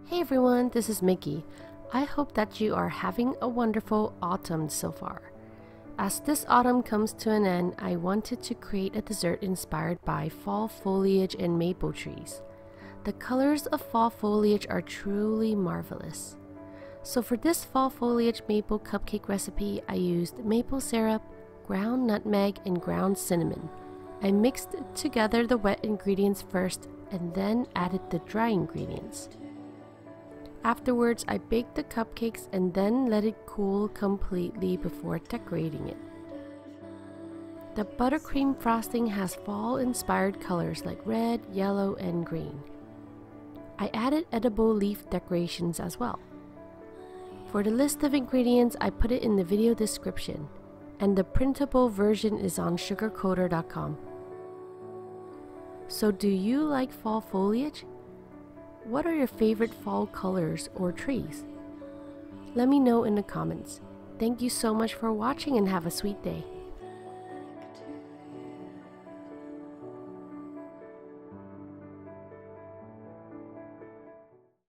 Hey everyone, this is Mickey. I hope that you are having a wonderful autumn so far. As this autumn comes to an end, I wanted to create a dessert inspired by fall foliage and maple trees. The colors of fall foliage are truly marvelous. So for this fall foliage maple cupcake recipe, I used maple syrup, ground nutmeg, and ground cinnamon. I mixed together the wet ingredients first and then added the dry ingredients. Afterwards, I baked the cupcakes and then let it cool completely before decorating it. The buttercream frosting has fall-inspired colors like red, yellow, and green. I added edible leaf decorations as well. For the list of ingredients, I put it in the video description, and the printable version is on sugarcoder.com. So do you like fall foliage? What are your favorite fall colors or trees? Let me know in the comments. Thank you so much for watching and have a sweet day.